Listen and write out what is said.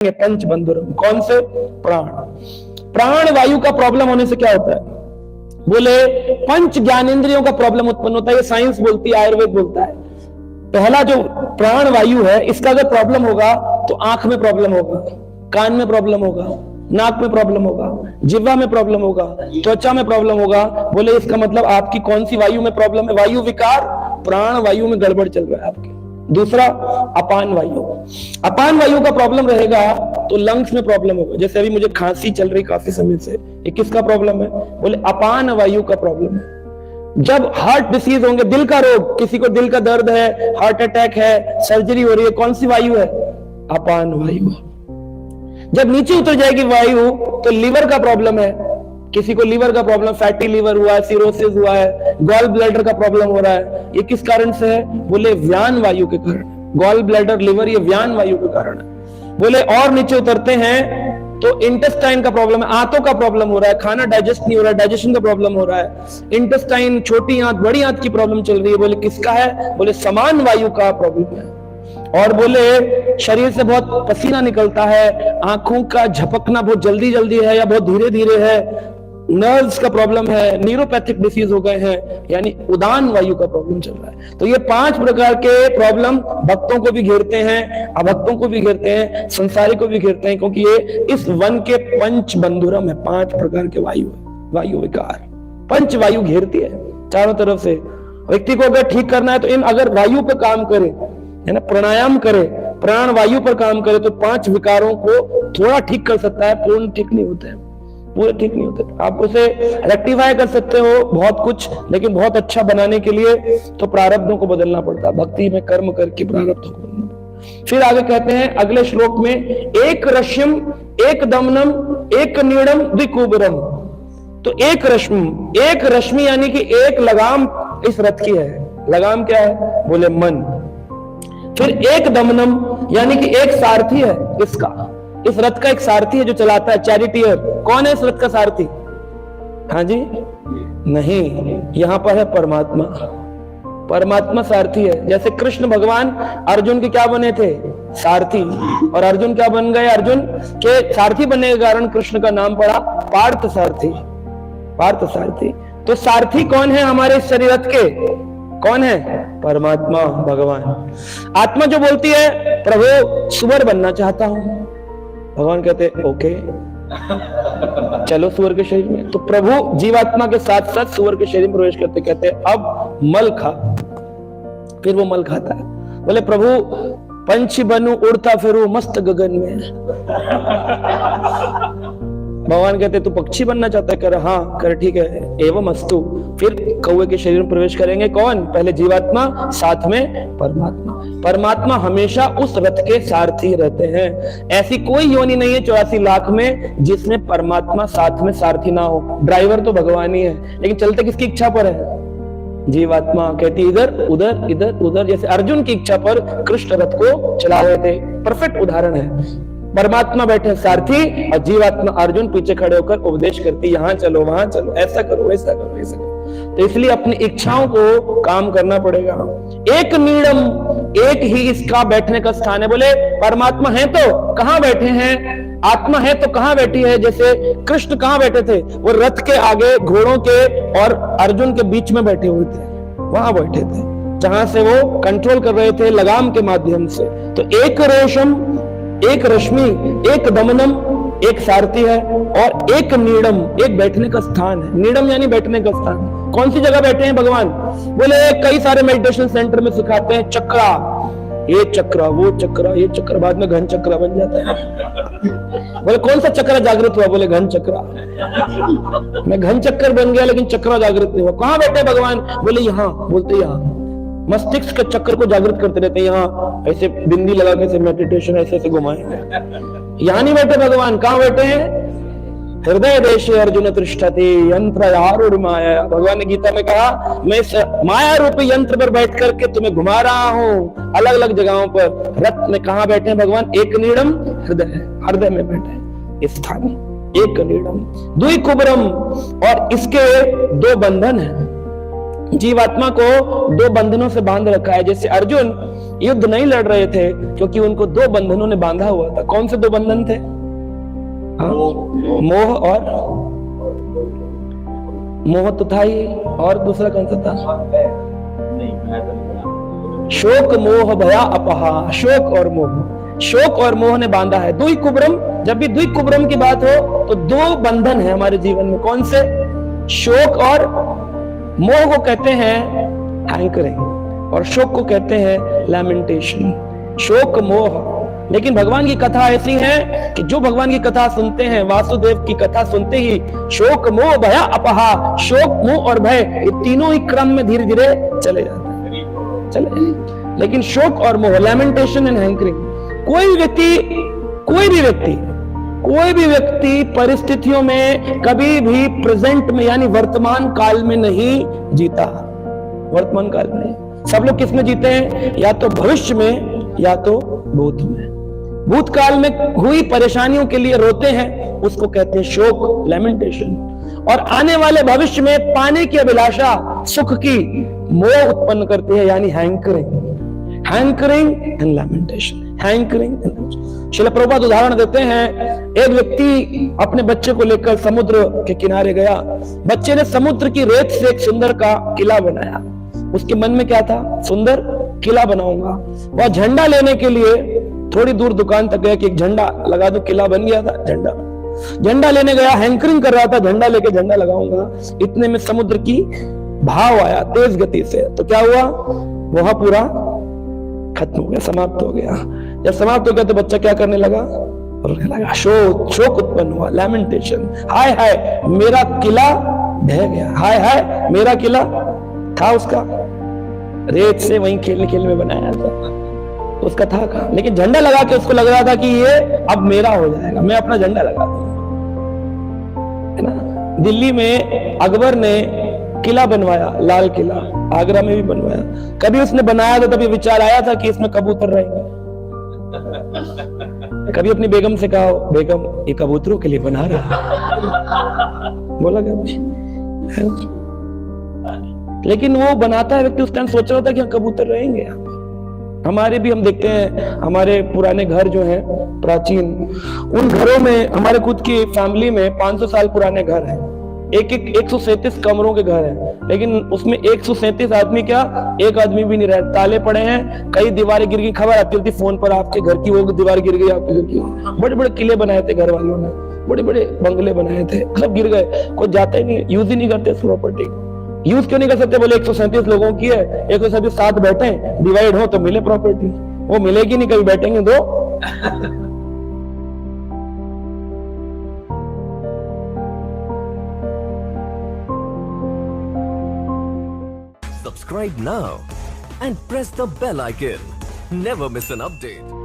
पंच बंधुरम। कौन से? प्राण। प्राण वायु का प्रॉब्लम होने से क्या होता है? बोले पंच ज्ञानेंद्रियों का प्रॉब्लम उत्पन्न होता है। ये साइंस बोलती है, आयुर्वेद बोलता है। पहला जो प्राण वायु है, इसका अगर प्रॉब्लम होगा तो आंख में प्रॉब्लम होगा, कान में प्रॉब्लम होगा, नाक में प्रॉब्लम होगा, जिह्वा में प्रॉब्लम होगा, त्वचा में प्रॉब्लम होगा। बोले इसका मतलब आपकी कौन सी वायु में प्रॉब्लम है? वायु विकार, प्राण वायु में गड़बड़ चल रहा है आपके। दूसरा अपान वायु। अपान वायु का प्रॉब्लम रहेगा तो लंग्स में प्रॉब्लम होगा। जैसे अभी मुझे खांसी चल रही काफी समय से, ये किसका प्रॉब्लम है? बोले अपान वायु का प्रॉब्लम है। जब हार्ट डिसीज होंगे, दिल का रोग, किसी को दिल का दर्द है, हार्ट अटैक है, सर्जरी हो रही है, कौन सी वायु है? अपान वायु। जब नीचे उतर जाएगी वायु तो लीवर का प्रॉब्लम है, किसी को लीवर का प्रॉब्लम, फैटी लीवर हुआ है, सिरोसिस हुआ है, गॉल ब्लैडर का प्रॉब्लम हो रहा है। ये किस कारण से है? बोले व्यान वायु के कारण। गॉल ब्लैडर, लीवर, ये व्यान वायु के कारण है। बोले और नीचे उतरते हैं तो इंटेस्टाइन का प्रॉब्लम है, आंतों का प्रॉब्लम हो रहा है, खाना डाइजेस्ट नहीं हो रहा है, डाइजेशन का प्रॉब्लम हो रहा है, इंटेस्टाइन, छोटी आंत, बड़ी आंत की प्रॉब्लम चल रही है। बोले किसका है? बोले समान वायु का प्रॉब्लम है। और बोले शरीर से बहुत पसीना निकलता है, आंखों का झपकना बहुत जल्दी जल्दी है या बहुत धीरे धीरे है, नर्व्स का प्रॉब्लम है, न्यूरोपैथिक डिसीज हो गए हैं, यानी उदान वायु का प्रॉब्लम चल रहा है। तो ये 5 प्रकार के प्रॉब्लम भक्तों को भी घेरते हैं, अभक्तों को भी घेरते हैं, संसारी को भी घेरते हैं, क्योंकि ये इस वन के पंच बंधुरम है। 5 प्रकार के वायु है, वायु विकार, पंच वायु घेरती है चारों तरफ से। व्यक्ति को अगर ठीक करना है तो इन अगर वायु पे काम करे, है ना, प्राणायाम करे, प्राण वायु पर काम करे तो 5 विकारों को थोड़ा ठीक कर सकता है। पूर्ण ठीक नहीं होते हैं, पूरे ठीक नहीं होते। आप उसे रेक्टिफाई कर सकते हो बहुत कुछ, लेकिन बहुत अच्छा बनाने के लिए तो प्रारब्धों को बदलना पड़ता है। भक्ति में कर्म करके प्रारब्धों को बदलना। फिर आगे कहते हैं अगले श्लोक में, एक रश्यम, एक दमनम, एक नीड़म, द्विकुबरम। तो एक रश्मि यानी कि एक लगाम इस रथ की है। लगाम क्या है? बोले मन। फिर एक दमनम यानी कि एक सारथी है इसका, इस रथ का एक सारथी है जो चलाता है, चैरिटियर। कौन है इस रथ का सारथी? हाँ जी, नहीं, यहां पर है परमात्मा। परमात्मा सारथी है। जैसे कृष्ण भगवान अर्जुन के क्या बने थे? सारथी। और अर्जुन क्या बन गए? अर्जुन के सारथी बनने के कारण कृष्ण का नाम पड़ा पार्थ सारथी। पार्थ सारथी। तो सारथी कौन है हमारे इस शरीर रथ के? कौन है? परमात्मा, भगवान। आत्मा जो बोलती है प्रभु सुअर बनना चाहता हूं, भगवान कहते ओके चलो सुअर के शरीर में। तो प्रभु जीवात्मा के साथ साथ सुअर के शरीर में प्रवेश करते, कहते अब मल खा। फिर वो मल खाता है। बोले प्रभु पंछी बनूं, उड़ता फिरूं मस्त गगन में। भगवान कहते तू पक्षी बनना चाहता है? कर हाँ, कर ठीक है, एवं अस्तु। फिर कौवे के शरीर में प्रवेश करेंगे। कौन? पहले जीवात्मा, साथ में परमात्मा। परमात्मा हमेशा उस रथ के सारथी रहते हैं। ऐसी कोई योनि नहीं है 84 लाख में जिसमें परमात्मा साथ में सारथी ना हो। ड्राइवर तो भगवान ही है, लेकिन चलते किसकी इच्छा पर है? जीवात्मा कहती इधर उधर, इधर उधर। जैसे अर्जुन की इच्छा पर कृष्ण रथ को चला रहे थे, परफेक्ट उदाहरण है। परमात्मा बैठे सारथी और जीवात्मा अर्जुन पीछे खड़े होकर उपदेश करती, यहां चलो, वहां चलो, ऐसा करो, वैसा करो, ऐसा करो। तो इसलिए अपनी इच्छाओं को काम करना पड़ेगा। एक नीड़म, एक ही इसका बैठने का स्थान है। बोले परमात्मा है तो कहां बैठे हैं? आत्मा है तो कहां बैठी है? जैसे कृष्ण कहां बैठे थे? वो रथ के आगे घोड़ों के और अर्जुन के बीच में बैठे हुए थे, वहां बैठे थे जहां से वो कंट्रोल कर रहे थे लगाम के माध्यम से। तो एक रोशम, एक रश्मि, एक दमनम, एक सारथी है, और एक नीड़म, एक बैठने का स्थान है। नीड़म यानी बैठने का स्थान। कौन सी जगह बैठे हैं भगवान? बोले कई सारे मेडिटेशन सेंटर में सिखाते हैं चक्रा, ये चक्रा, वो चक्रा, ये चक्र, बाद में घन चक्रा बन जाता है। बोले कौन सा चक्र जागृत हुआ? बोले घन चक्रा। मैं घन चक्कर बन गया लेकिन चक्रा जागृत नहीं हुआ। कहां बैठे भगवान? बोले यहां। बोलते यहां मस्तिष्क के चक्कर को जागृत करते रहते हैं। यहाँ ऐसे बिंदी लगा के मेडिटेशन ऐसे ऐसे घुमाएंगे। यहाँ नहीं बैठे भगवान। कहाँ बैठे हैं? हृदय देशे अर्जुन तिष्ठति यंत्र आरूढ़ माया। भगवान ने गीता में कहा मैं माया रूपी यंत्र पर बैठ करके तुम्हें घुमा रहा हूँ अलग अलग जगहों पर। रथ में कहाँ बैठे हैं भगवान? एक नीड़म, हृदय, हृदय में बैठे स्थान। एक नीड़म, द्विकुबरम, और इसके 2 बंधन है। जीवात्मा को 2 बंधनों से बांध रखा है। जैसे अर्जुन युद्ध नहीं लड़ रहे थे क्योंकि उनको दो बंधनों ने बांधा हुआ था। कौन से दो बंधन थे? मोह और मोह तो था ही, और दूसरा कौन सा था? शोक मोह भया अपहा। शोक और मोह, शोक और मोह ने बांधा है। दुई कुब्रम, जब भी दुई कुब्रम की बात हो तो दो बंधन है हमारे जीवन में। कौन से? शोक और मोह को कहते हैं हैंकरिंग और शोक को कहते हैं लैमेंटेशन। शोक मोह। लेकिन भगवान की कथा ऐसी है कि जो भगवान की कथा सुनते हैं, वासुदेव की कथा सुनते ही शोक मोह भया अपहा, शोक मोह और भय ये तीनों ही क्रम में धीरे धीरे चले जाते हैं, चले। लेकिन शोक और मोह, लैमेंटेशन एंड हैंकरिंग, कोई भी व्यक्ति परिस्थितियों में कभी भी प्रेजेंट में यानी वर्तमान काल में नहीं जीता। वर्तमान काल में सब लोग किस में जीते हैं? या तो भविष्य में या तो भूत में। भूतकाल में हुई परेशानियों के लिए रोते हैं, उसको कहते हैं शोक, लैमेंटेशन। और आने वाले भविष्य में पाने की अभिलाषा, सुख की मोह उत्पन्न करते हैं यानी hankering. Hankering and lamentation, hankering and lamentation. Srila Prabhupada उदाहरण देते हैं, एक व्यक्ति अपने बच्चे को लेकर समुद्र के किनारे गया। बच्चे ने समुद्र की रेत से एक सुंदर का किला बनाया। उसके मन में क्या था? सुंदर किला बनाऊंगा। वह झंडा लेने के लिए थोड़ी दूर दुकान तक गया कि एक झंडा लगा दो, किला बन गया था। झंडा लेने गया, हैंकरिंग कर रहा था, झंडा लेके झंडा लगाऊंगा। इतने में समुद्र की भाव आया तेज गति से, तो क्या हुआ? वह पूरा खत्म हो गया, समाप्त हो गया। जब समाप्त हो गया तो बच्चा क्या करने लगा? रोने लगा। शोक उत्पन्न हुआ, लैमेंटेशन। हाय हाय मेरा किला ढह गया, हाय हाय मेरा किला था उसका रेत से वहीं खेलने में बनाया था, उसका था कहां? लेकिन झंडा लगा के उसको लग रहा था कि ये अब मेरा हो जाएगा, मैं अपना झंडा लगा दूं, है ना। दिल्ली में अकबर ने किला बनवाया, लाल किला, आगरा में भी बनवाया। कभी उसने बनाया तो तभी विचार आया था कि इसमें कबूतर रहेंगे। कभी अपनी बेगम से कहा, बेगम ये कबूतरों के लिए बना रहा, बोला कभी? लेकिन वो बनाता है व्यक्ति उस टाइम सोच रहा था कि कबूतर रहेंगे। हमारे भी हम देखते हैं, हमारे पुराने घर जो हैं प्राचीन, उन घरों में हमारे खुद की फैमिली में 500 साल पुराने घर हैं। 137 कमरों के घर हैं, लेकिन उसमें 137 आदमी क्या, एक आदमी भी नहीं रहता, ताले पड़े हैं। कई दीवारें गिर गई, खबर आती थी फोन पर, आपके घर की वो दीवार गिर गई, आपके घर की। बड़े बड़े किले बनाए थे घर वालों ने, बड़े बड़े बंगले बनाए थे, सब गिर गए। कोई जाता ही नहीं, यूज ही नहीं करते इस प्रॉपर्टी। यूज क्यों नहीं कर सकते? बोले 137 लोगों की है, 137 साथ बैठे, डिवाइड हो तो मिले प्रॉपर्टी। वो मिलेगी नहीं, कभी बैठेंगे दो। Subscribe now and press the bell icon. Never miss an update.